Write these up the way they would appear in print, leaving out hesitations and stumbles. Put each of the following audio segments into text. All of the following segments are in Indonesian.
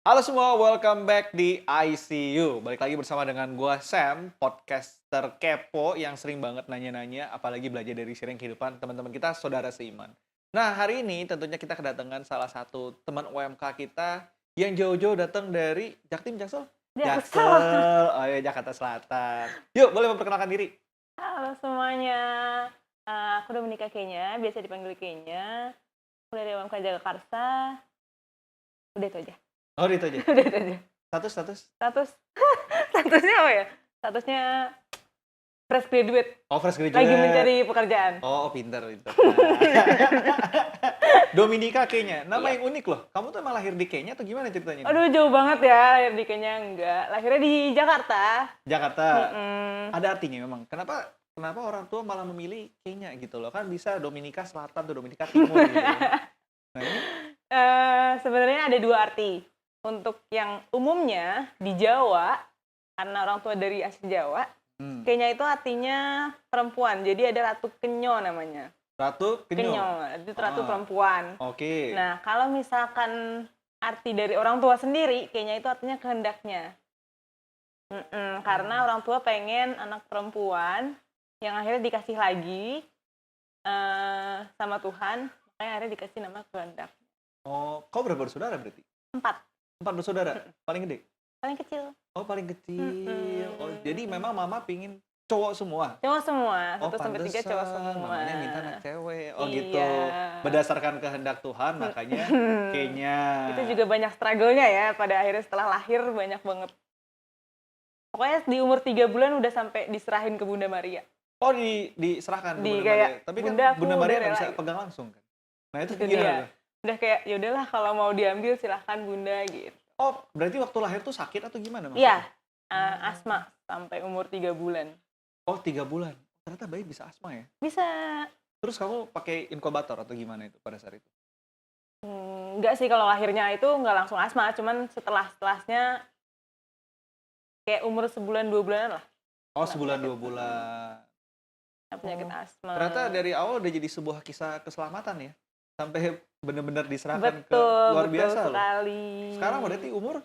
Halo semua, welcome back di ICU. Balik lagi bersama dengan gua Sam, podcaster kepo yang sering banget nanya-nanya, apalagi belajar dari sharing kehidupan teman-teman kita, saudara seiman. Nah, hari ini tentunya kita kedatangan salah satu teman UMK kita yang jauh-jauh datang dari Jaktim, Jaksel? Jaksel. Oh ya, Jakarta Selatan. Yuk, boleh memperkenalkan diri? Halo semuanya, aku Dominika Kenya, biasa dipanggil Kenya. Aku dari UMK Jagakarsa. Udah itu aja. Oh, itu aja. Udah itu aja. Status? Statusnya apa ya? Statusnya fresh graduate. Oh, fresh graduate. Lagi mencari pekerjaan. Oh, pinter itu. Dominika Kenya, nama yang unik loh. Kamu tuh emang lahir di Kenya atau gimana ceritanya? Aduh, jauh banget ya, lahir di Kenya enggak. Lahirnya di Jakarta. Jakarta. Mm-mm. Ada artinya memang. Kenapa orang tua malah memilih Kenya gitu loh? Kan bisa Dominika Selatan atau Dominika Timur gitu. Nah, ini Sebenarnya ada dua arti. Untuk yang umumnya di Jawa, karena orang tua dari asli Jawa, Kenya itu artinya perempuan. Jadi ada Ratu Kenyo namanya. Ratu Kenyo. Itu Ratu perempuan. Oke. Nah, kalau misalkan arti dari orang tua sendiri, Kenya itu artinya kehendaknya. Karena orang tua pengen anak perempuan yang akhirnya dikasih lagi sama Tuhan, makanya akhirnya dikasih nama kehendak. Oh, kau berapa bersaudara berarti? 4. 4 bersaudara? Paling gede? Paling kecil. Oh, paling kecil. Oh, jadi memang mama pingin cowok semua? Cowok semua, 1 sampai 3 cowok pantesan, semua. mamanya minta anak cewek. Oh Iya. gitu. Berdasarkan kehendak Tuhan, makanya Kenya. Itu juga banyak struggle-nya ya, pada akhirnya setelah lahir banyak banget. Pokoknya di umur 3 bulan udah sampai diserahin ke Bunda Maria. Oh, diserahkan ke Bunda kayak, Maria. Tapi kan Bunda, aku Bunda Maria udah nggak bisa rela. pegang langsung kan? Nah, itu Itu gimana dia. tuh? Udah kayak, ya udahlah kalau mau diambil silahkan Bunda gitu. Oh, berarti waktu lahir tuh sakit atau gimana Iya, maksudnya? asma sampai umur 3 bulan. Oh, 3 bulan. Ternyata bayi bisa asma ya? Bisa. Terus kamu pakai inkubator atau gimana itu pada saat itu? Enggak sih, kalau lahirnya itu nggak langsung asma, cuman setelahnya kayak umur sebulan 2 bulanan lah. Oh, sebulan 2 bulan. Penyakit asma. Ternyata dari awal udah jadi sebuah kisah keselamatan ya? Sampai benar-benar diserahkan ke Betul, luar betul biasa loh. sekali. Sekarang berarti umur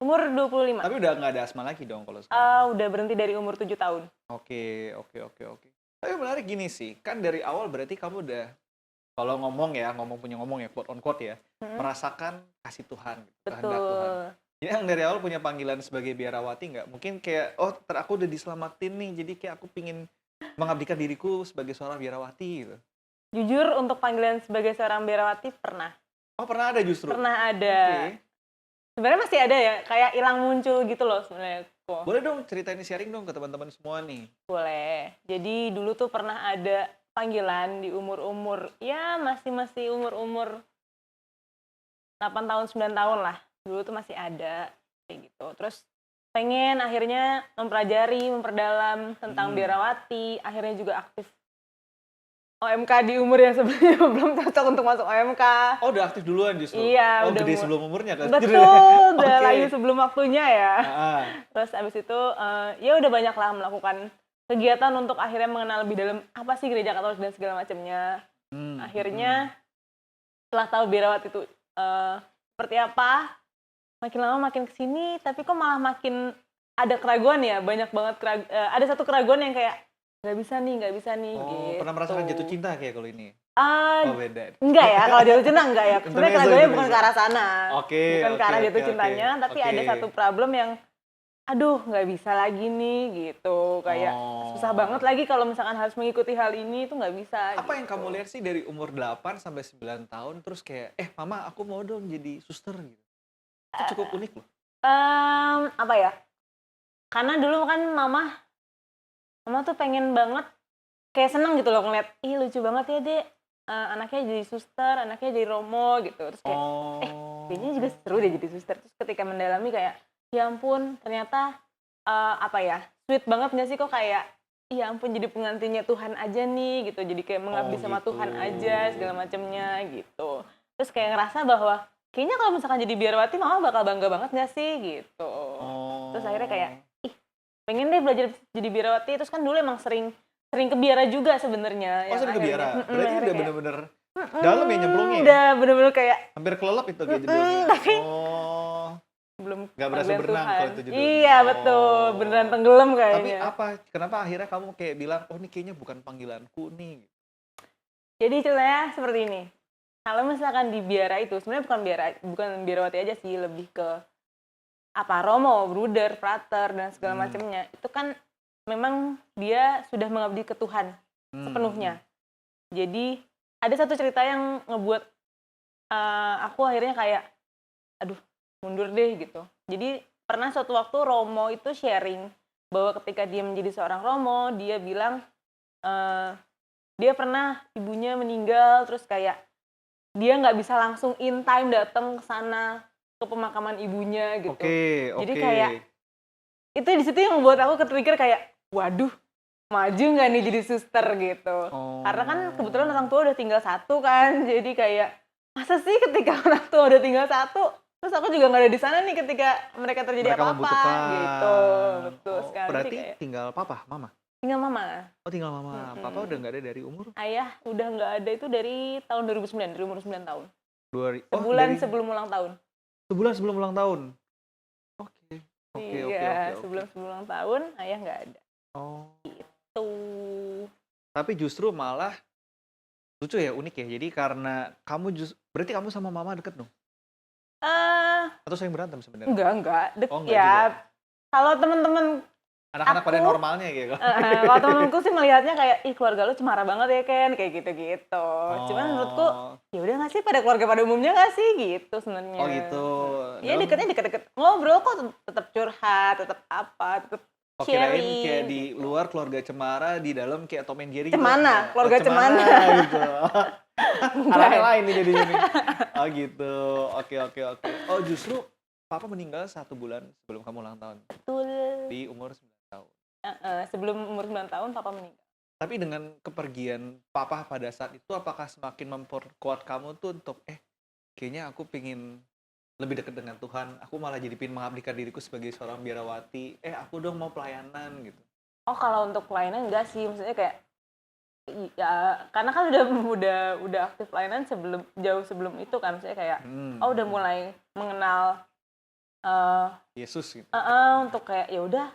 25. Tapi udah nggak ada asma lagi dong kalau sekarang? Udah berhenti dari umur 7 tahun. Oke. Tapi menarik gini sih, kan dari awal berarti kamu udah, kalau ngomong ya, quote on quote ya, merasakan kasih Tuhan, kehendak Tuhan. Betul. Yang dari awal punya panggilan sebagai biarawati nggak? Mungkin kayak, aku udah diselamatin nih, jadi kayak aku pingin mengabdikan diriku sebagai seorang biarawati gitu. Jujur untuk panggilan sebagai seorang biarawati pernah. Oh, pernah ada justru? Pernah ada. Oke. Sebenarnya masih ada ya, kayak hilang muncul gitu loh sebenarnya. Boleh dong ceritain, sharing dong ke teman-teman semua nih. Boleh. Jadi dulu tuh pernah ada panggilan di umur-umur, ya masih umur-umur 8 tahun, 9 tahun lah. Dulu tuh masih ada kayak gitu. Terus pengen akhirnya mempelajari, memperdalam tentang biarawati, akhirnya juga aktif OMK di umur yang sebelumnya belum cocok untuk masuk OMK. Oh, udah aktif duluan justru? Iya, udah udah gede sebelum umurnya kan? Betul, udah Oke. layu sebelum waktunya ya. Ah. Terus abis itu ya udah banyak lah melakukan kegiatan untuk akhirnya mengenal lebih dalam apa sih gereja Katolik dan segala macamnya. Akhirnya setelah tahu biarawati itu seperti apa, makin lama makin kesini, tapi kok malah makin ada keraguan ya, banyak banget ada satu keraguan yang kayak nggak bisa nih Oh, gitu. pernah merasakan jatuh cinta kayak kalau ini? Oh, beda. Enggak ya, kalau jatuh cinta enggak ya. Sebenarnya keraguannya bukan ke arah sana. Oke. Bukan ke arah jatuh cintanya, tapi Oke. ada satu problem yang aduh nggak bisa lagi nih gitu. Kayak susah banget lagi kalau misalkan harus mengikuti hal ini itu nggak bisa. Apa yang gitu. kamu lihat sih dari umur 8 sampai 9 tahun terus kayak, mama aku mau dong jadi suster gitu. Itu cukup unik loh. Apa ya? Karena dulu kan mama tuh pengen banget, kayak seneng gitu loh ngeliat, ih lucu banget ya dek, anaknya jadi suster, anaknya jadi romo gitu. Terus kayak, kayaknya juga seru deh jadi suster. Terus ketika mendalami kayak, ya ampun ternyata sweet banget gak sih kok kayak, ya ampun jadi pengantinnya Tuhan aja nih gitu. Jadi kayak mengabdi sama gitu. Tuhan aja segala macamnya gitu. Terus kayak ngerasa bahwa kayaknya kalau misalkan jadi biarawati mama bakal bangga banget gak sih gitu. Terus akhirnya kayak, pengen deh belajar jadi biarawati. Terus kan dulu emang sering ke biara juga sebenarnya. Oh, sering ke biara? Berarti udah kayak, bener-bener dalam ya nyemplungnya? Udah bener-bener kayak Hampir kelelep itu kayak tapi Nggak berasa panggilan berenang Tuhan. kalau itu judulnya. Iya betul, Oh. beneran tenggelam Tapi kayaknya. kenapa akhirnya kamu kayak bilang, oh ini kayaknya bukan panggilanku nih. Jadi ceritanya seperti ini. Kalau misalkan di biara itu, sebenarnya bukan biarawati aja sih, lebih ke romo, bruder, frater, dan segala macamnya. Itu kan memang dia sudah mengabdi ke Tuhan sepenuhnya. Jadi ada satu cerita yang ngebuat aku akhirnya kayak, aduh mundur deh gitu. Jadi pernah suatu waktu Romo itu sharing bahwa ketika dia menjadi seorang Romo, dia bilang dia pernah ibunya meninggal, terus kayak dia nggak bisa langsung in time datang ke sana ke pemakaman ibunya gitu. Jadi kayak itu di situ yang membuat aku ke-trigger kayak, waduh, maju nggak nih jadi suster gitu. Karena kan kebetulan orang tua udah tinggal satu kan, jadi kayak masa sih ketika orang tua udah tinggal satu, terus aku juga nggak ada di sana nih ketika mereka terjadi Mereka apa-apa membutuhkan. gitu. Betul sekali. Berarti Jadi kayak, tinggal papa, mama? tinggal mama. Oh tinggal mama. Papa udah nggak ada dari umur? Ayah udah nggak ada itu dari tahun 2009, dari umur 9 tahun. Sebulan Sebelum ulang tahun. Sebulan sebelum ulang tahun? Oke. Iya, sebelum ulang tahun ayah nggak ada. Oh. Gitu. Tapi justru malah lucu ya, unik ya. Jadi karena berarti kamu sama mama deket dong? Atau sering berantem sebenarnya? Enggak. Oh, enggak ya, juga. kalau temen-temen Anak-anak pada normalnya gitu. kalau temenku sih melihatnya kayak, ih keluarga lu cemara banget ya Ken, kayak gitu-gitu. Cuman menurutku, ya udah nggak sih pada keluarga pada umumnya nggak sih gitu sebenarnya. Oh gitu. Ya deketnya deket-deket ngobrol kok, tetap curhat, tetap apa, tetap Kirain sharing. kayak di luar keluarga cemara, di dalam kayak Tom and Jerry Cemana, gitu. keluarga cemana. Gitu. Arahnya lain nih jadinya nih. Oh gitu. Oke. Oh justru papa meninggal 1 bulan sebelum kamu ulang tahun. Betul. Di umur 9 tahun. Sebelum umur 9 tahun papa meninggal. Tapi dengan kepergian papa pada saat itu, apakah semakin memperkuat kamu tuh untuk kayaknya aku pengen lebih dekat dengan Tuhan, aku malah jadi pengen mengabdikan diriku sebagai seorang biarawati, aku dong mau pelayanan gitu. Oh kalau untuk pelayanan enggak sih, maksudnya kayak ya karena kan udah aktif pelayanan jauh sebelum itu kan, maksudnya kayak udah mulai mengenal Yesus gitu. Untuk kayak ya udah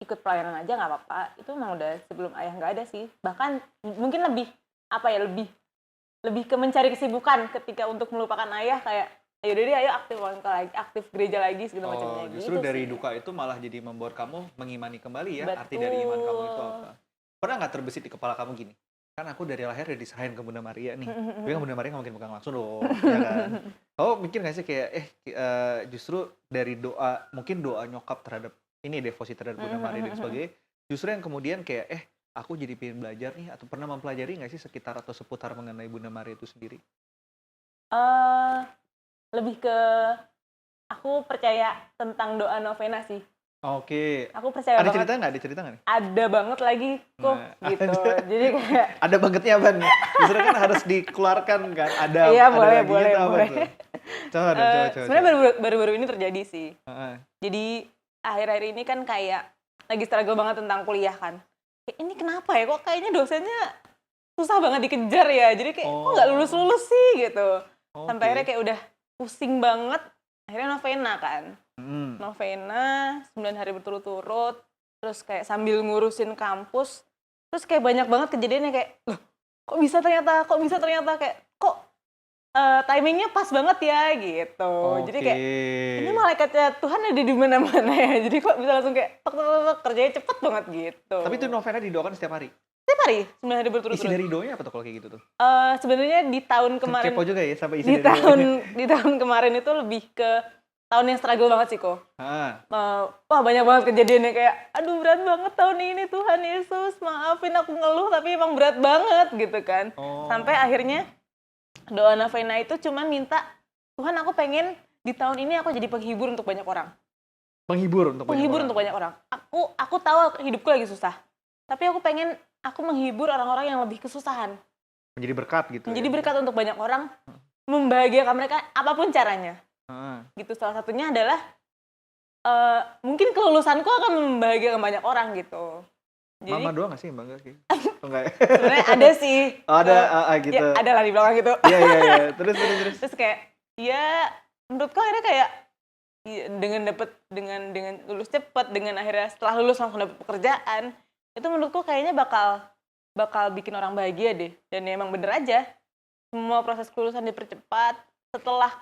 ikut pelayanan aja nggak apa-apa, itu memang udah sebelum ayah nggak ada sih. Bahkan mungkin lebih ke mencari kesibukan ketika untuk melupakan ayah, kayak yaudah deh ayo aktif gereja lagi segala macamnya gitu. Justru dari sih. duka itu malah jadi membuat kamu mengimani kembali ya. Betul. Arti dari iman kamu itu apa? Pernah nggak terbesit di kepala kamu gini, kan aku dari lahir udah diserahin ke Bunda Maria nih, tapi kan Bunda Maria nggak mungkin pegang langsung dong, ya kan? Kamu mikir nggak sih kayak justru dari mungkin doa nyokap terhadap ini, devosi terhadap Bunda Maria dan sebagainya, justru yang kemudian kayak aku jadi pengen belajar nih, atau pernah mempelajari nggak sih sekitar atau seputar mengenai Bunda Maria itu sendiri? Lebih ke aku percaya tentang doa novena sih. Oke. Aku percaya Ada banget. cerita nggak nih? Ada banget lagi kok gitu. Jadi kayak ada bangetnya Ban. Justru kan harus dikeluarkan kan. Ada. Iya ada boleh. Tuh? Coba. Sebenarnya baru-baru ini terjadi sih. Jadi akhir-akhir ini kan kayak lagi struggle banget tentang kuliah kan. Kayak ini kenapa ya? Kok kayaknya dosennya susah banget dikejar ya. Jadi kayak kok nggak lulus sih gitu. Sampai akhirnya kayak udah pusing banget. Akhirnya novena kan. Novena 9 hari berturut-turut, terus kayak sambil ngurusin kampus, terus kayak banyak banget kejadiannya kayak, loh kok bisa ternyata kayak kok timingnya pas banget ya gitu. Jadi kayak ini malaikatnya Tuhan ada di mana-mana ya, jadi kok bisa langsung kayak kerjanya cepet banget gitu. Tapi itu novena didoakan setiap hari? Setiap hari, 9 hari berturut-turut. Isi dari doanya apa tuh kalau kayak gitu tuh? Sebenarnya di tahun kemarin, kepo juga ya sampai isi dari doanya. Di tahun kemarin itu lebih ke tahun yang struggle banget sih kok. Wah banyak banget kejadiannya kayak, aduh berat banget tahun ini Tuhan Yesus, maafin aku ngeluh tapi emang berat banget gitu kan. Sampai akhirnya doa novena itu cuma minta, Tuhan aku pengen di tahun ini aku jadi penghibur untuk banyak orang. Penghibur untuk banyak orang. Aku tahu hidupku lagi susah, tapi aku pengen aku menghibur orang-orang yang lebih kesusahan. Menjadi berkat gitu. Menjadi berkat untuk banyak orang, membahagiakan mereka apapun caranya. Gitu, salah satunya adalah mungkin kelulusanku akan membahagiakan banyak orang gitu. Jadi, Mama doang gak sih yang bangga sih? Enggak ya? Sebenarnya ada sih. Ada gitu. Ya, ada lah di belakang gitu. Iya. Terus. Terus kayak, ya menurutku akhirnya kayak Iya, dengan lulus cepet, dengan akhirnya setelah lulus langsung dapet pekerjaan, itu menurutku kayaknya bakal bikin orang bahagia deh. Dan ya emang bener aja, semua proses kelulusan dipercepat, setelah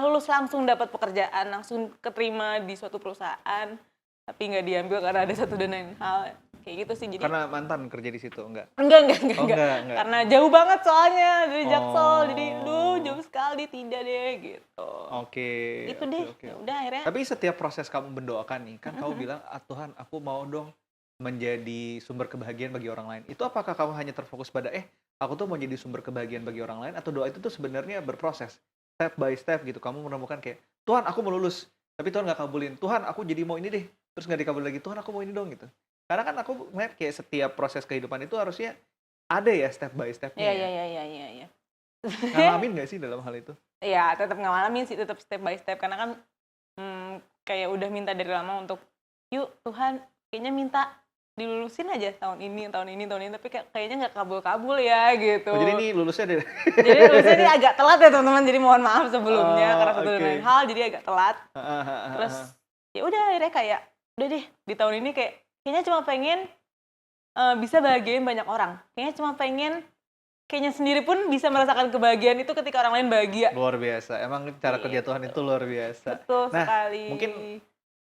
lulus langsung dapat pekerjaan, langsung keterima di suatu perusahaan, tapi nggak diambil karena ada satu dan lain hal. Kayak gitu sih, jadi Karena mantan kerja di situ, enggak? enggak, Oh, enggak. karena jauh banget soalnya dari Jaksel, jadi Oh. jauh sekali, tidak deh gitu. Oke. Itu oke, deh, oke. ya udah akhirnya. Tapi setiap proses kamu mendoakan nih, kan kamu bilang, Tuhan, aku mau dong menjadi sumber kebahagiaan bagi orang lain. Itu apakah kamu hanya terfokus pada, aku tuh mau jadi sumber kebahagiaan bagi orang lain, atau doa itu tuh sebenarnya berproses, step by step gitu. Kamu menemukan kayak, Tuhan, aku mau lulus, tapi Tuhan nggak kabulin. Tuhan, aku jadi mau ini deh, terus nggak dikabul lagi. Tuhan, aku mau ini dong gitu. Karena kan aku ngeliat kayak setiap proses kehidupan itu harusnya ada ya step by stepnya Iya, ya. iya. Ngalamin nggak sih dalam hal itu? Ya tetap ngalamin sih, tetap step by step, karena kan kayak udah minta dari lama untuk, yuk Tuhan, kayaknya minta dilulusin aja tahun ini, tapi kayaknya nggak kabul-kabul ya gitu. Oh, jadi ini lulusnya dari Jadi lulusnya ini agak telat ya teman-teman, jadi mohon maaf sebelumnya karena satu dan oke. lain hal, jadi agak telat. Terus ya udah akhirnya kayak, udah deh di tahun ini kayaknya cuma pengen bisa bahagiain banyak orang. Kayaknya sendiri pun bisa merasakan kebahagiaan itu ketika orang lain bahagia. Luar biasa. Emang cara kerja Tuhan itu luar biasa. Betul Nah, sekali. mungkin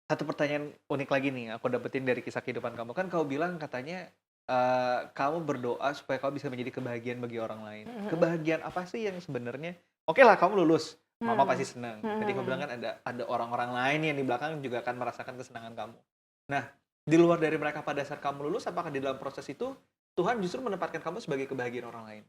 satu pertanyaan unik lagi nih aku dapetin dari kisah kehidupan kamu. Kan kau bilang katanya kamu berdoa supaya kau bisa menjadi kebahagiaan bagi orang lain. Kebahagiaan apa sih yang sebenarnya? Oke lah, kamu lulus, mama pasti senang. Tadi kau bilang kan ada orang-orang lain yang di belakang juga akan merasakan kesenangan kamu. Nah, di luar dari mereka pada saat kamu lulus, apakah di dalam proses itu Tuhan justru menempatkan kamu sebagai kebahagiaan orang lain?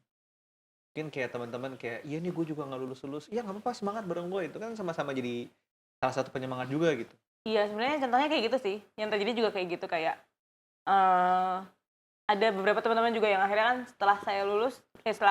Mungkin kayak teman-teman kayak, iya nih gue juga nggak lulus-lulus. Iya nggak apa-apa, semangat bareng gue. Itu kan sama-sama jadi salah satu penyemangat juga gitu. Iya, sebenarnya contohnya kayak gitu sih. Yang terjadi juga kayak gitu, kayak ada beberapa teman-teman juga yang akhirnya kan setelah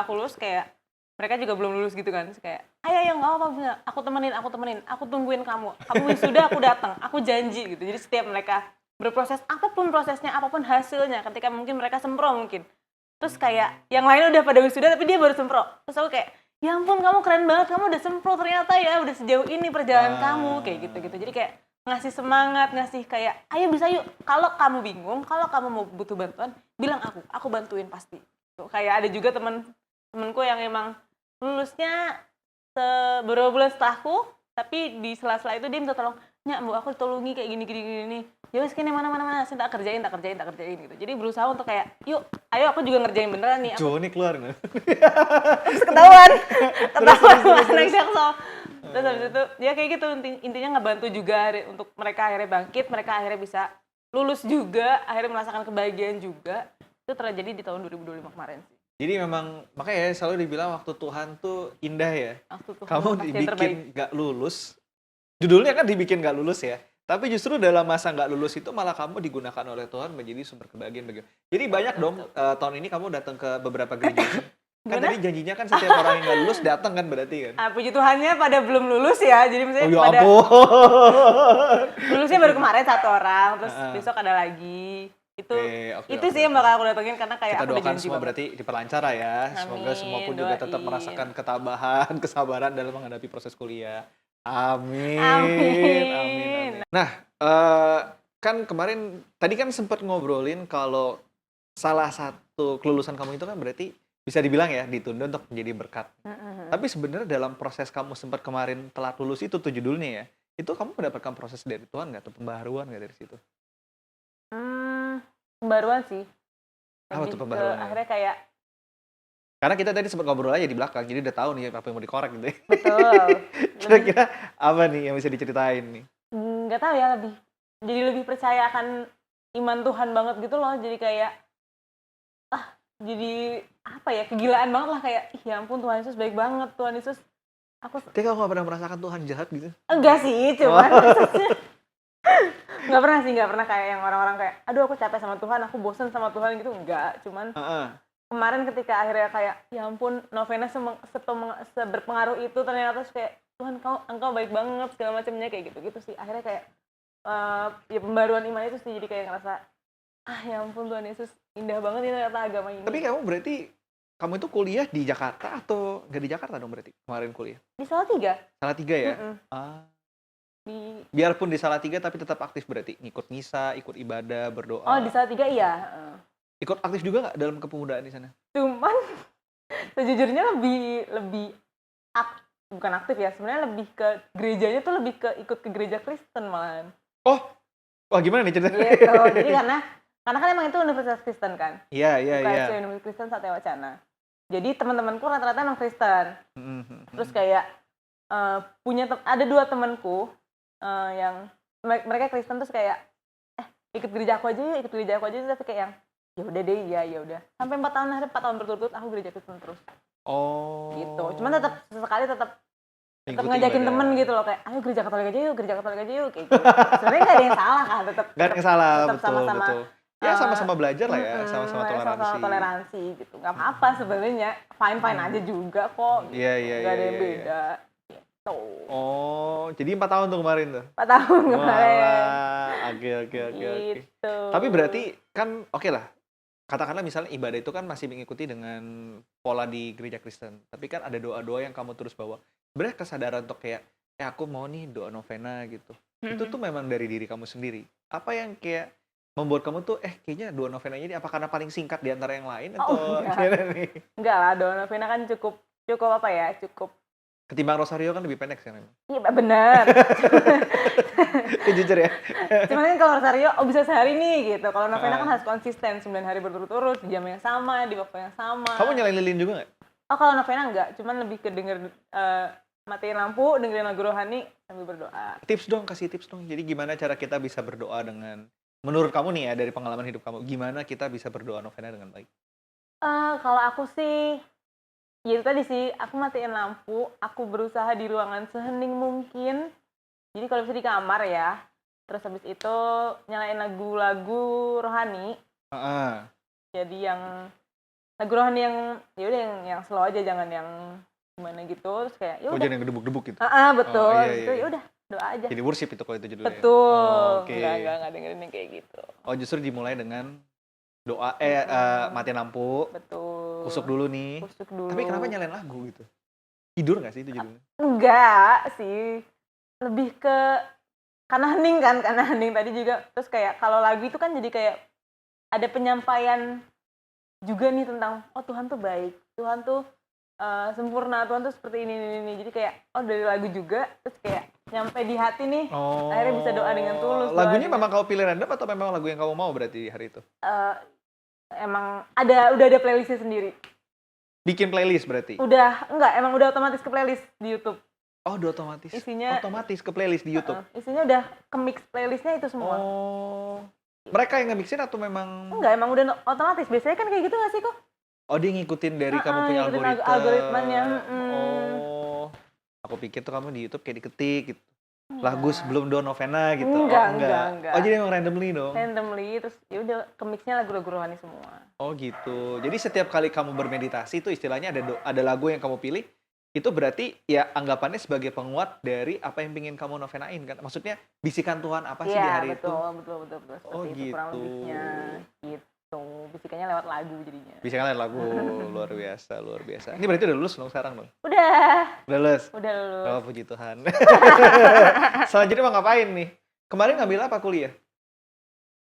aku lulus kayak mereka juga belum lulus gitu kan. Terus kayak, ayo nggak apa-apa, Bunda. Aku temenin, aku tungguin kamu. Kamu wisuda, aku datang, aku janji gitu. Jadi setiap mereka berproses, apapun prosesnya, apapun hasilnya, ketika mungkin mereka sempro mungkin. Terus kayak yang lain udah pada wisuda tapi dia baru sempro. Terus aku kayak, ya ampun kamu keren banget, kamu udah sempro ternyata ya, udah sejauh ini perjalanan kamu, kayak gitu-gitu. Jadi kayak ngasih semangat, ngasih kayak, ayo bisa yuk, kalau kamu bingung, kalau kamu mau butuh bantuan, bilang aku bantuin pasti. Tuh, kayak ada juga temenku yang emang lulusnya beberapa bulan setelahku, tapi di sela-sela itu dia minta tolong, Nyak, Bu, aku tolongi kayak gini. Ya wes kene mana, sini tak kerjain gitu. Jadi berusaha untuk kayak, yuk, ayo aku juga ngerjain beneran nih. Jo, ini keluar nggak? Terus ketahuan anak Jaksel. Terus habis itu ya kayak gitu, intinya ngebantu juga untuk mereka akhirnya bangkit, mereka akhirnya bisa lulus juga, akhirnya merasakan kebahagiaan juga. Itu terjadi di tahun 2025 kemarin sih. Jadi memang makanya selalu dibilang waktu Tuhan tuh indah ya. Waktu Tuhan Kamu pasti yang terbaik. dibikin nggak lulus, judulnya kan dibikin nggak lulus ya. Tapi justru dalam masa nggak lulus itu malah kamu digunakan oleh Tuhan menjadi sumber kebahagiaan bagi. Jadi banyak dong tahun ini kamu datang ke beberapa gereja. Kan Gimana? tadi janjinya kan setiap orang yang nggak lulus datang kan berarti kan? Puji Tuhannya pada belum lulus ya, jadi misalnya Oh ya pada ampun. lulusnya baru kemarin 1 orang, terus besok ada lagi. Itu sih yang bakal aku datengin karena kayak Kita aku udah doakan janji semua banget. berarti diperlancar lah ya. Semoga semua pun juga tetap doain. merasakan ketabahan, kesabaran dalam menghadapi proses kuliah. Amin. Amin. Nah, kan kemarin tadi kan sempat ngobrolin kalau salah satu kelulusan kamu itu kan berarti bisa dibilang ya ditunda untuk menjadi berkat. Tapi sebenarnya dalam proses kamu sempat kemarin telat lulus itu tuh judulnya ya, itu kamu mendapatkan proses dari Tuhan nggak atau pembaharuan nggak dari situ? Pembaruan sih. Apa Lebih tuh ke pembaruannya? akhirnya kayak Karena kita tadi sempat ngobrol aja di belakang, jadi udah tahu nih apa yang mau dikorek gitu ya. betul. Kira-kira apa nih yang bisa diceritain nih? Nggak tahu ya, lebih percaya akan iman Tuhan banget gitu loh. Jadi kayak jadi apa ya, kegilaan banget lah, kayak ih ya ampun Tuhan Yesus baik banget, Tuhan Yesus aku Tapi kamu gak pernah merasakan Tuhan jahat gitu? enggak sih, cuman nggak pernah kayak yang orang-orang kayak aduh aku capek sama Tuhan, aku bosen sama Tuhan gitu, enggak. Cuman kemarin ketika akhirnya kayak ya ampun Novena seberpengaruh itu ternyata, terus kayak Tuhan engkau baik banget segala macamnya kayak gitu sih. Akhirnya kayak ya pembaruan iman itu sih, jadi kayak ngerasa ya ampun Tuhan Yesus indah banget ini ternyata agama ini. Tapi kamu berarti kamu itu kuliah di Jakarta atau nggak di Jakarta dong berarti kemarin kuliah? Di Salatiga. Salatiga ya? Mm-mm. Biarpun di Salatiga tapi tetap aktif berarti? Ngikut misa, ikut ibadah, berdoa? Oh, di Salatiga iya, Ikut aktif juga nggak dalam kepemudaan di sana? Cuman sejujurnya lebih lebih bukan aktif ya, sebenarnya lebih ke gerejanya tuh lebih ke ikut ke gereja Kristen malahan. Oh, wah gimana nih ceritanya? Gitu. Jadi karena kan emang itu universitas Kristen kan. Iya. UKSW Universitas Kristen Satya Wacana. Jadi teman-temanku rata-rata emang Kristen. Terus kayak ada 2 temanku yang mereka Kristen, terus kayak ikut gereja aku aja yuk, tapi kayak yang ya udah deh, ya udah. Sampai 4 tahun berturut-turut aku gereja Kristen terus. Oh. Gitu. Cuman tetap sesekali tetap Ikuti ngajakin ibadah. temen gitu loh, kayak ayo gereja Katolik aja yuk kayak gitu. Sebenarnya nggak ada yang salah kan, Nggak ada yang salah, tetap betul, sama-sama betul. Ya sama-sama belajar lah ya, sama-sama toleransi. toleransi gitu. Nggak apa-apa sebenarnya, fine aja juga kok. Gitu. Iya. Nggak ada yang beda. Gitu. Oh, jadi 4 tahun tuh kemarin tuh? 4 tahun kemarin. Walah, oke. Gitu. Tapi berarti kan oke lah, katakanlah misalnya ibadah itu kan masih mengikuti dengan pola di gereja Kristen. Tapi kan ada doa-doa yang kamu terus bawa. Sebenarnya kesadaran untuk kayak, aku mau nih doa novena gitu. Itu tuh memang dari diri kamu sendiri. Apa yang kayak membuat kamu tuh, kayaknya doa novenanya ini apa karena paling singkat di antara yang lain? Atau gimana nih? Enggak lah, doa novena kan cukup apa ya, cukup. Ketimbang Rosario kan lebih pendek sih memang. Iya bener. Jujur ya. Cuman kan kalau Rosario, bisa sehari nih gitu. Kalau novena kan harus konsisten, 9 hari berturut-turut, di jam yang sama, di waktu yang sama. Kamu nyalain lilin juga nggak? Oh, kalau novena enggak, cuman lebih ke denger matiin lampu, dengerin lagu rohani sambil berdoa. Kasih tips dong. Jadi gimana cara kita bisa berdoa dengan, menurut kamu nih ya dari pengalaman hidup kamu, gimana kita bisa berdoa novena dengan baik? Kalau aku sih, ya itu tadi sih, aku matiin lampu, aku berusaha di ruangan sehening mungkin. Jadi kalau bisa di kamar ya, terus habis itu nyalain lagu-lagu rohani. Jadi yang lagu rohani yang ya udah yang slow aja, jangan yang gimana gitu. Terus kayak ya udah. Jangan yang gedebuk-gedebuk gitu. Betul. Iya. Itu ya udah, doa aja. Jadi worship itu kalau itu judulnya. Betul. Oke. Enggak dengerin yang kayak gitu. Oh, justru dimulai dengan doa matiin lampu. Betul. Kusuk dulu nih. Tapi kenapa nyalain lagu gitu? Tidur nggak sih itu judulnya? Enggak sih. Lebih ke karena hening tadi juga. Terus kayak kalau lagu itu kan jadi kayak ada penyampaian juga nih tentang Tuhan tuh baik, Tuhan tuh sempurna, Tuhan tuh seperti ini. Jadi kayak dari lagu juga, terus kayak nyampe di hati nih, akhirnya bisa doa dengan tulus. Lagunya memang kamu pilih random atau memang lagu yang kamu mau berarti di hari itu? Emang udah ada playlistnya sendiri. Bikin playlist berarti? Emang udah otomatis ke playlist di YouTube. Oh, udah otomatis? Isinya otomatis ke playlist di YouTube? Isinya udah ke-mix playlistnya itu semua. Oh, mereka yang nge-mixin atau memang? Enggak, emang udah otomatis. Biasanya kan kayak gitu nggak sih kok? Oh, dia ngikutin dari kamu punya algoritmanya. Oh, aku pikir tuh kamu di YouTube kayak diketik gitu. Lagu sebelum doa novena gitu. Enggak. Oh, jadi emang randomly dong? Randomly, terus ya udah ke-mixnya lagu-lagu rohani semua. Oh gitu. Jadi setiap kali kamu bermeditasi itu istilahnya ada lagu yang kamu pilih, itu berarti ya anggapannya sebagai penguat dari apa yang ingin kamu novenain kan? Maksudnya bisikan Tuhan apa sih di hari itu? Iya, betul. Seperti itu kurang lebihnya. Gitu. Bisikannya lewat lagu jadinya. Bisikannya lewat lagu. Luar biasa. Ini berarti udah lulus dong sekarang dong? Udah lulus? Udah lulus. Oh, puji Tuhan. Selanjutnya mau ngapain nih? Kemarin ngambil apa kuliah?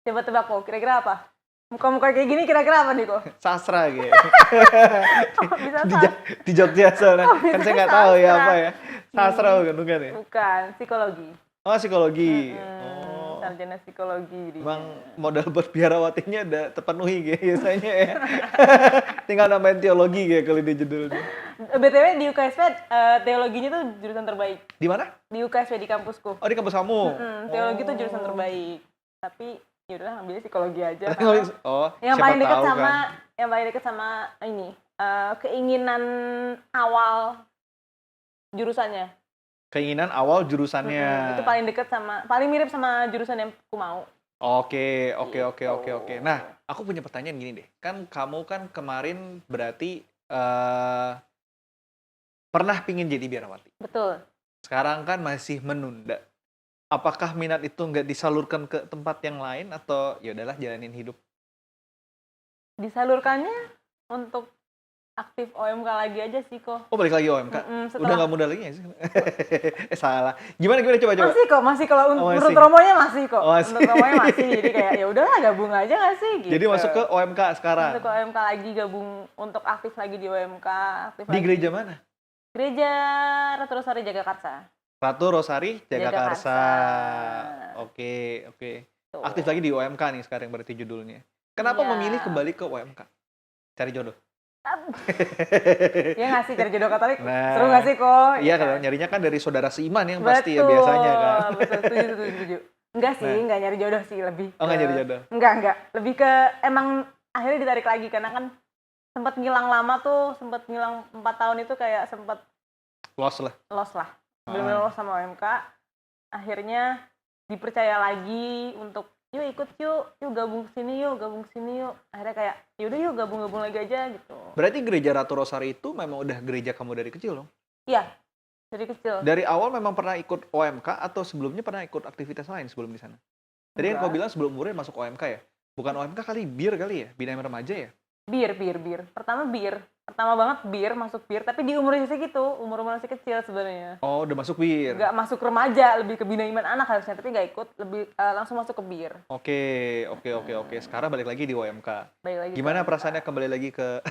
Coba tebak kok, kira-kira apa? Muka-muka kayak gini kira-kira apa nih kok? Sastra gitu. Bisa di Jogja soalnya. Kan saya nggak tahu ya apa ya. Sastra bukan ya? Bukan, psikologi. Oh, psikologi. Sarjana psikologi. Emang modal buat biarawatinya udah terpenuhi biasanya ya. Tinggal nambahin teologi kayak kalau di judulnya. BTW di UKSW teologinya tuh jurusan terbaik. Di mana? Di UKSW di kampusku. Oh, di kampus kamu. Teologi tuh jurusan terbaik. Tapi ya udah ambilnya psikologi aja. Oh, yang paling dekat sama ini keinginan awal jurusannya. Keinginan awal jurusannya. Itu paling mirip sama jurusan yang aku mau. Oke. Nah, aku punya pertanyaan gini deh. Kan kamu kan kemarin berarti pernah pingin jadi biarawati. Betul. Sekarang kan masih menunda. Apakah minat itu nggak disalurkan ke tempat yang lain atau ya udahlah jalanin hidup? Disalurkannya untuk aktif OMK lagi aja sih kok. Oh, balik lagi OMK? Udah Setelah nggak muda lagi nggak sih? salah. Gimana coba? masih kalau Oh, menurut masih. romonya masih kok. Oh, masih. Menurut romonya masih. Jadi kayak ya udahlah gabung aja nggak sih gitu. Jadi masuk ke OMK sekarang? Masuk ke OMK lagi, gabung untuk aktif lagi di OMK. Di lagi. gereja mana? Gereja Ratu Rosari Jagakarsa. Ratu Rosari Jagakarsa. Oke. Tuh. Aktif lagi di OMK nih sekarang berarti judulnya. Kenapa Iya. memilih kembali ke OMK? Cari jodoh. Ya nggak sih, cari jodoh Katolik Nah, seru nggak sih kok? Iya kan? kalau nyarinya kan dari saudara seiman yang pasti ya biasanya kan. Betul, setuju. Enggak sih, nggak nyari jodoh sih, lebih Oh, nggak nyari jodoh? Enggak. Lebih ke emang akhirnya ditarik lagi, karena kan sempat ngilang lama tuh, sempat ngilang 4 tahun itu kayak sempat Lost lah. Bener-bener lost sama OMK. Akhirnya dipercaya lagi untuk yuk ikut yuk gabung sini yuk. Akhirnya kayak yaudah yuk gabung lagi aja gitu. Berarti gereja Ratu Rosari itu memang udah gereja kamu dari kecil dong? Iya, dari kecil. Dari awal memang pernah ikut OMK atau sebelumnya pernah ikut aktivitas lain sebelum di sana? Tadi kan kau bilang sebelum umurnya masuk OMK ya? Bukan OMK kali, BIR kali ya? Bina Remaja ya? Bir. Pertama banget masuk bir, tapi di umur segitu, umur masih kecil sebenarnya. Oh, udah masuk BIR? Nggak masuk remaja, lebih ke bina iman anak harusnya, tapi nggak ikut, lebih langsung masuk ke bir. Oke. Sekarang balik lagi di OMK. Gimana perasaannya kembali lagi ke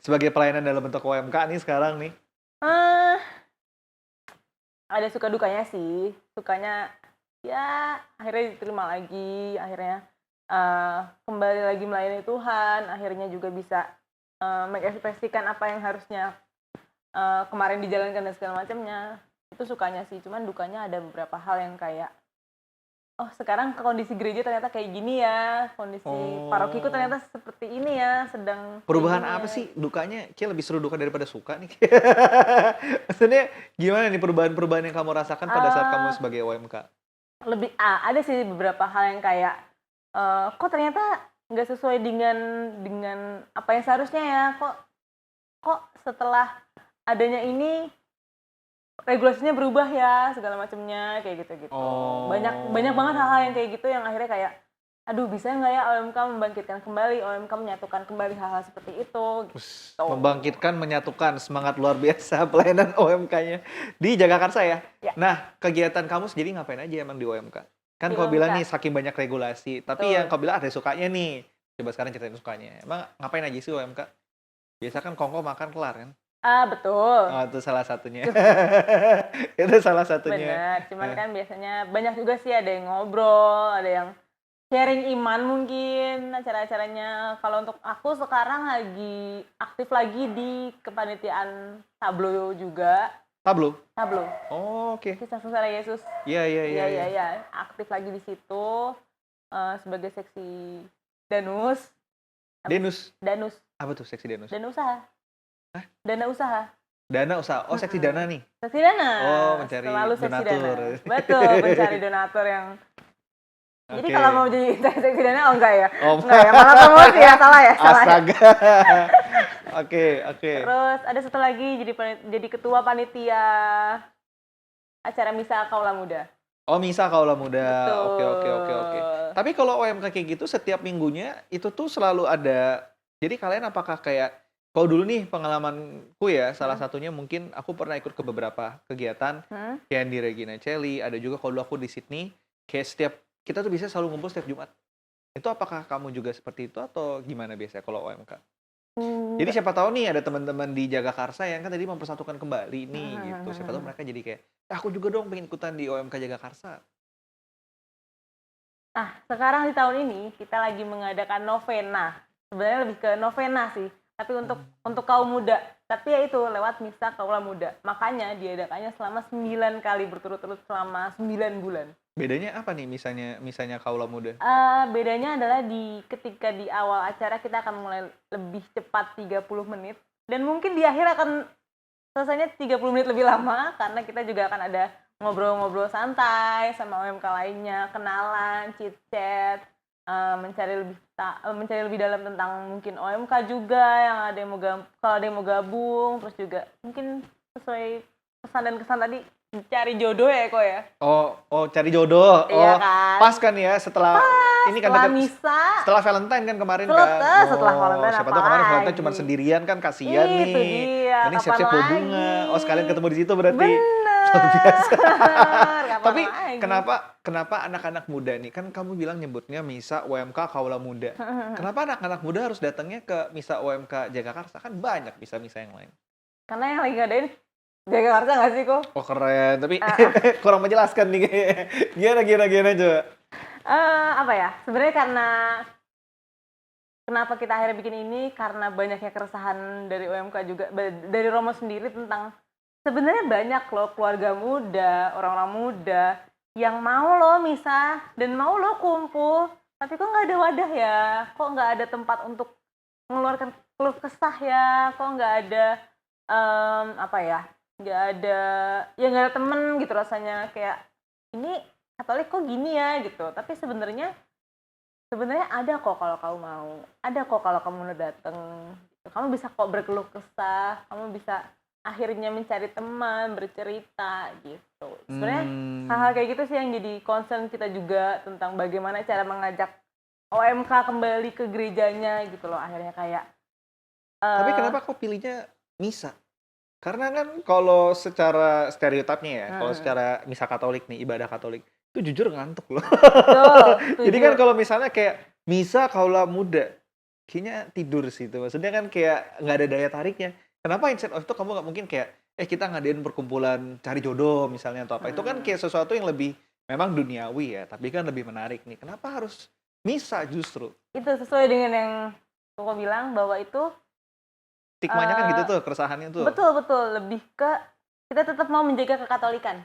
sebagai pelayanan dalam bentuk OMK nih sekarang nih? Ada suka dukanya sih. Sukanya ya akhirnya diterima lagi, akhirnya kembali lagi melayani Tuhan, akhirnya juga bisa mengekspresikan apa yang harusnya kemarin dijalankan dan segala macamnya. Itu sukanya sih, cuman dukanya ada beberapa hal yang kayak sekarang kondisi gereja ternyata kayak gini ya, kondisi parokiku ternyata seperti ini ya, sedang perubahan apa sih dukanya? Kayak lebih seru duka daripada suka nih. Maksudnya gimana nih perubahan-perubahan yang kamu rasakan pada saat kamu sebagai OMK? Lebih ada sih beberapa hal yang kayak kok ternyata nggak sesuai dengan apa yang seharusnya ya, kok setelah adanya ini regulasinya berubah ya, segala macamnya kayak gitu. Banyak banget hal-hal yang kayak gitu yang akhirnya kayak aduh, bisa nggak ya OMK membangkitkan kembali, OMK menyatukan kembali hal-hal seperti itu gitu. Membangkitkan, menyatukan, semangat luar biasa pelayanan OMK-nya di Jagakarsa ya? Nah, kegiatan kamu sendiri ngapain aja emang di OMK? Kan kau bilang nih saking banyak regulasi, tapi yang kau bilang ada sukanya nih. Coba sekarang ceritain sukanya. Emang ngapain aja sih OMK? Biasa kan kongko makan kelar kan? Betul. Oh, itu salah satunya. Itu salah satunya. Benar, cuman kan biasanya banyak juga sih, ada yang ngobrol, ada yang sharing iman mungkin acara-acaranya. Kalau untuk aku sekarang lagi aktif lagi di kepanitiaan Tablo juga. Tablo? Oh, oke. Kisah Sengsara Yesus. Iya. Aktif lagi di situ sebagai seksi Danus. Apa tuh seksi Danus? Dana usaha. Hah? Dana usaha. Oh, seksi dana nih? Seksi dana. Oh, mencari selalu seksi donatur. Dana. Betul, mencari donatur yang Jadi kalau mau jadi seksi dana, enggak ya? Enggak ya, malah promosi ya, salah ya? Astaga. Oke. Terus ada satu lagi, jadi ketua panitia acara Misa Kaula Muda. Oh, Misa Kaula Muda. Betul. Oke. Tapi kalau OMK kayak gitu setiap minggunya itu tuh selalu ada. Jadi kalian apakah kayak kalau dulu nih pengalamanku ya, salah satunya mungkin aku pernah ikut ke beberapa kegiatan kayak di Regina Coeli, ada juga kalau dulu aku di Sydney, kayak kita tuh bisa selalu ngumpul setiap Jumat. Itu apakah kamu juga seperti itu atau gimana biasanya kalau OMK? Jadi siapa tahu nih ada teman-teman di Jagakarsa yang kan tadi mempersatukan kembali nih gitu. Siapa tahu mereka jadi kayak, aku juga dong pengen ikutan di OMK Jagakarsa. Nah, sekarang di tahun ini kita lagi mengadakan novena. Sebenarnya lebih ke novena sih, tapi untuk kaum muda. Tapi ya itu lewat Misa Kaula Muda. Makanya diadakannya selama 9 kali berturut-turut selama 9 bulan. Bedanya apa nih misalnya Kaula Muda? Bedanya adalah ketika di awal acara kita akan mulai lebih cepat 30 menit. Dan mungkin di akhir akan selesainya 30 menit lebih lama, karena kita juga akan ada ngobrol-ngobrol santai sama OMK lainnya, kenalan, chit-chat, mencari lebih dalam tentang mungkin OMK juga, yang ada yang kalau ada yang mau gabung, terus juga mungkin sesuai pesan dan kesan tadi, cari jodoh ya kok ya. Oh cari jodoh. Iya kan? Pas kan ya setelah ini kan setelah deket misa. setelah Valentine kan kemarin kan. Setelah Valentine Siapa tahu kemarin Valentine cuma apalagi. sendirian kan, kasihan Itu nih. dia, Mending kapan siap-siap bawa lagi? bunga. Oh, sekalian ketemu di situ berarti. Bener. Luar biasa. Kapan Tapi lagi? kenapa anak-anak muda nih, kan kamu bilang nyebutnya misa UMK Kaula Muda. Kenapa anak-anak muda harus datangnya ke misa UMK Jagakarsa? Kan banyak misa-misa yang lain. Karena yang lagi ngadain Jagakarsa nggak sih kok? Oh keren, tapi kurang menjelaskan nih kayaknya. Gimana coba? Apa ya? Sebenarnya karena kenapa kita akhirnya bikin ini karena banyaknya keresahan dari UMK juga, dari Romo sendiri tentang sebenarnya banyak loh keluarga muda, orang-orang muda yang mau loh misah dan mau loh kumpul, tapi kok nggak ada wadah ya, kok nggak ada tempat untuk mengeluarkan keluh kesah ya, kok nggak ada apa ya, nggak ada ya nggak ada temen gitu rasanya kayak ini Katolik kok gini ya gitu, tapi sebenarnya ada kok kalau kamu mau, ada kok kalau kamu udah dateng, kamu bisa kok berkeluh kesah, kamu bisa akhirnya mencari teman, bercerita gitu. Sebenarnya hal-hal kayak gitu sih yang jadi concern kita juga tentang bagaimana cara mengajak OMK kembali ke gerejanya gitu loh akhirnya kayak. Tapi kenapa kok pilihnya misa? Karena kan kalau secara stereotipnya ya, kalau secara misa Katolik nih, ibadah Katolik, itu jujur ngantuk loh. Betul, Jadi kan kalau misalnya kayak misa Kaula Muda, kayaknya tidur sih itu. Maksudnya kan kayak nggak ada daya tariknya. Kenapa instead of itu kamu nggak mungkin kayak, kita ngadain perkumpulan cari jodoh misalnya atau apa. Itu kan kayak sesuatu yang lebih, memang duniawi ya, tapi kan lebih menarik nih. Kenapa harus misa justru? Itu sesuai dengan yang Koko bilang bahwa itu Stigmanya kan gitu tuh, keresahannya tuh. betul lebih ke kita tetap mau menjaga kekatolikan.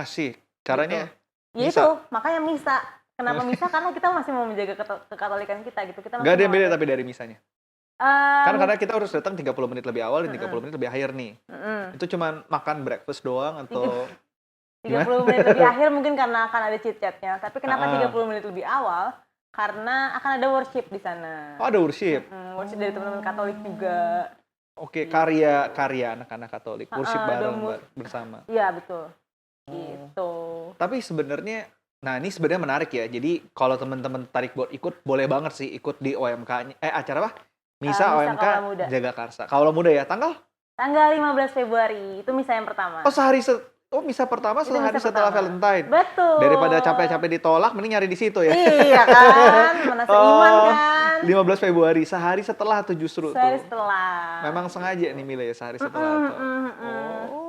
Sih, caranya Ya misa. itu, makanya misa. Kenapa misa? Karena kita masih mau menjaga kekatolikan kita gitu. Kita masih Nggak ada yang mau beda ada- tapi dari misanya. Kan karena kita harus datang 30 menit lebih awal dan 30 menit lebih akhir nih. Itu cuman makan breakfast doang atau 30 menit lebih akhir mungkin karena akan ada chit-chatnya. Tapi kenapa 30 Ah. menit lebih awal? Karena akan ada worship di sana. Oh, ada worship. Worship dari teman-teman Katolik juga. Oke, karya anak-anak Katolik, worship bareng dong, bersama. Iya, betul. Oh. Gitu. Tapi sebenarnya, nah ini sebenarnya menarik ya. Jadi kalau teman-teman tarik buat ikut, boleh banget sih ikut di OMK-nya. Acara apa? Misa Misa OMK Kaula Muda. Jagakarsa. Kaula Muda ya, tanggal? Tanggal 15 Februari, itu misa yang pertama. Misa pertama Itu sehari misa setelah pertama. Valentine. Betul. Daripada capek-capek ditolak, mending nyari di situ ya. Iya kan, mana seiman kan. 15 Februari, sehari setelah tuh justru Sehari tuh. setelah. Memang sengaja nih milih sehari setelah tuh.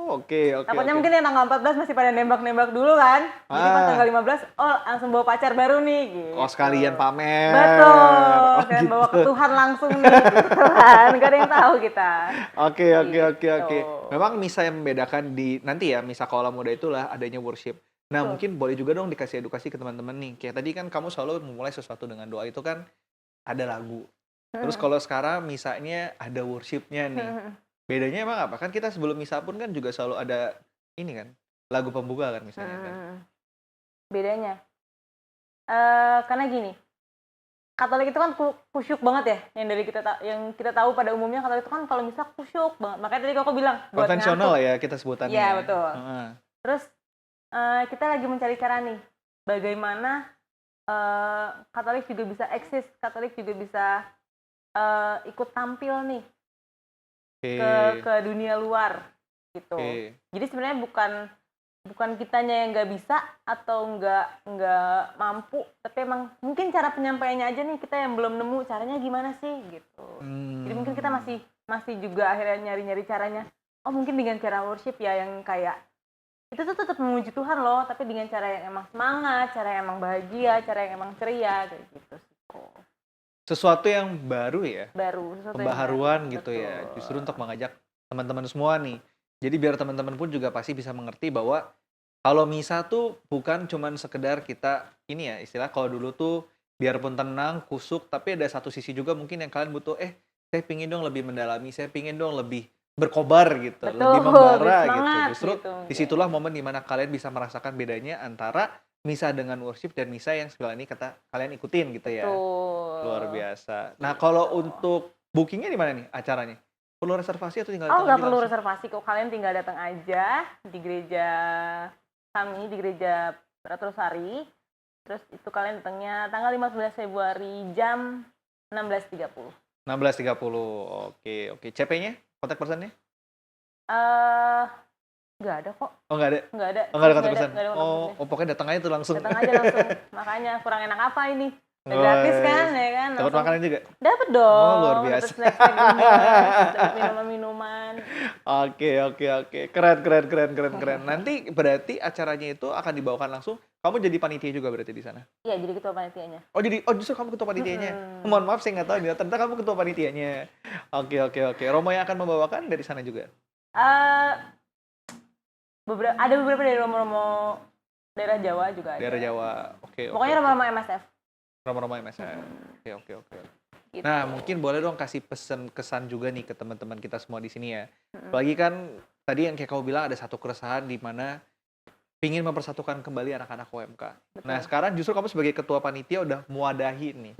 Oke. Takutnya mungkin yang tanggal 14 masih pada nembak-nembak dulu kan. Jadi pas tanggal 15, langsung bawa pacar baru nih gitu. Oh, sekalian pamer. Betul, Oh, sekalian gitu. bawa ke Tuhan langsung nih gitu kan. Gak ada yang tahu kita. Oke. Gitu. Memang misa yang membedakan di nanti ya, misa Kaula Muda itulah adanya worship. Nah, Betul. mungkin boleh juga dong dikasih edukasi ke teman-teman nih. Kayak tadi kan kamu selalu memulai sesuatu dengan doa itu kan ada lagu. Terus kalau sekarang misanya ada worshipnya nih. Bedanya emang apa? Kan kita sebelum misa pun kan juga selalu ada ini kan, lagu pembuka kan misalnya kan. Bedanya, karena gini, Katolik itu kan kusyuk banget ya, yang kita tahu pada umumnya Katolik itu kan kalau misa kusyuk banget. Makanya tadi Koko bilang buat Konvensional ngantuk. ya kita sebutannya. Iya, ya. betul. Terus kita lagi mencari cara nih, bagaimana Katolik juga bisa eksis, Katolik juga bisa ikut tampil nih ke dunia luar gitu. Jadi sebenarnya bukan kitanya yang nggak bisa atau nggak mampu, tapi emang mungkin cara penyampaiannya aja nih kita yang belum nemu caranya gimana sih gitu. Jadi mungkin kita masih juga akhirnya nyari-nyari caranya. Oh mungkin dengan cara worship ya yang kayak itu tuh tetap memuji Tuhan loh, tapi dengan cara yang emang semangat, cara yang emang bahagia, cara yang emang ceria kayak gitu sih. Sesuatu yang baru ya. Pembaharuan gitu betul. ya. Justru untuk mengajak teman-teman semua nih. Jadi biar teman-teman pun juga pasti bisa mengerti bahwa kalau misa tuh bukan cuman sekedar kita ini ya, istilah kalau dulu tuh biarpun tenang, kusuk, tapi ada satu sisi juga mungkin yang kalian butuh, saya pingin dong lebih mendalami, saya pingin dong lebih berkobar gitu, Betul, lebih membara semangat, gitu. Justru gitu. disitulah momen dimana kalian bisa merasakan bedanya antara misa dengan worship dan misa yang sekarang ini kalian ikutin gitu ya. Betul. Luar biasa. Nah kalau untuk bookingnya di mana nih acaranya? Perlu reservasi atau tinggal Oh datang nggak aja perlu langsung? reservasi kok, kalian tinggal datang aja di gereja kami, di gereja Ratu Sari. Terus itu kalian datangnya tanggal 15 Februari jam 16.30. 16.30. Oke. CP-nya? Kontak personnya? Nggak ada kok. Oh, nggak ada? Nggak ada. Oh, nggak ada kontak person? Nggak ada kontak personnya. Pokoknya datang aja tuh langsung. Datang aja langsung. Makanya kurang enak apa ini? Udah gratis kan, ya kan? Dapat Langsung. makanan juga? Dapat dong. Oh, luar biasa. Dapat snack-snack gemes, dapat minuman-minuman. Oke. Keren. Nanti berarti acaranya itu akan dibawakan langsung. Kamu jadi panitia juga berarti di sana? Iya, jadi ketua panitianya. Oh, justru kamu ketua panitianya. Mohon maaf, saya nggak tahu nih. Ternyata kamu ketua panitianya. Oke. Romo yang akan membawakan dari sana juga? Ada beberapa dari romo-romo daerah Jawa juga ada. Daerah Jawa. Oke. Pokoknya romo-romo MSF. Romo-romo MSF. Oke. Gitu. Nah, mungkin boleh dong kasih pesan kesan juga nih ke teman-teman kita semua di sini ya. Apalagi kan tadi yang kayak kamu bilang ada satu keresahan di mana ingin mempersatukan kembali anak-anak OMK. Betul. Nah, sekarang justru kamu sebagai ketua panitia udah mewadahi nih.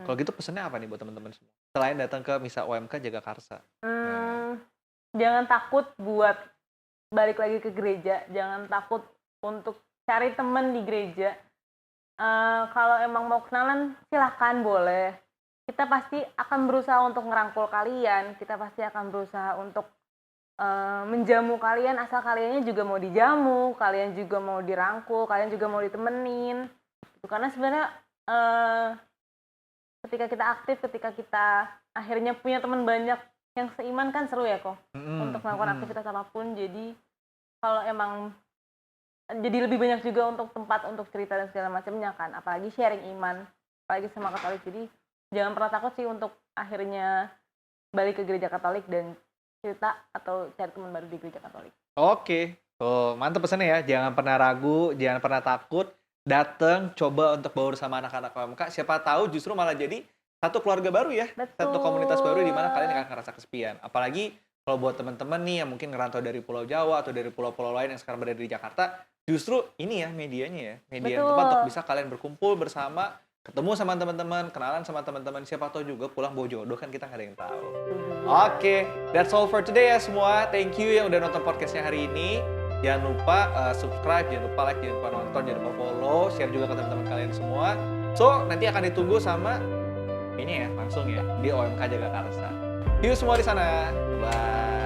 Kalau gitu pesannya apa nih buat teman-teman semua? Selain datang ke Misa OMK Jagakarsa. Jangan takut buat balik lagi ke gereja. Jangan takut untuk cari teman di gereja. Kalau emang mau kenalan, silahkan boleh. Kita pasti akan berusaha untuk ngerangkul kalian. Kita pasti akan berusaha untuk menjamu kalian, asal kaliannya juga mau dijamu, kalian juga mau dirangkul, kalian juga mau ditemenin. Karena sebenarnya ketika kita aktif, ketika kita akhirnya punya teman banyak yang seiman kan seru ya kok untuk melakukan aktivitas apapun. Jadi kalau emang jadi lebih banyak juga untuk tempat untuk cerita dan segala macamnya kan, apalagi sharing iman, apalagi sama Katolik. Jadi jangan pernah takut sih untuk akhirnya balik ke gereja Katolik dan cerita atau cari teman baru di gereja Katolik. Oke. Mantap pesannya ya. Jangan pernah ragu, jangan pernah takut. Datang, coba untuk baur sama anak-anak OMK. Siapa tahu justru malah jadi satu keluarga baru ya. Betul. Satu komunitas baru di mana kalian akan ngerasa kesepian. Apalagi kalau buat teman-teman nih yang mungkin ngerantau dari Pulau Jawa atau dari pulau-pulau lain yang sekarang berada di Jakarta, justru ini ya medianya ya. Media yang tepat untuk bisa kalian berkumpul bersama, ketemu sama teman-teman, kenalan sama teman-teman, siapa tahu juga pulang bawa jodoh kan kita nggak ada yang tahu. Oke, that's all for today ya semua. Thank you yang udah nonton podcastnya hari ini. Jangan lupa subscribe, jangan lupa like, jangan lupa nonton, jangan lupa follow, share juga ke teman-teman kalian semua. So, nanti akan ditunggu sama ini ya, langsung ya, di OMK Jagakarsa. See you semua di sana. Bye.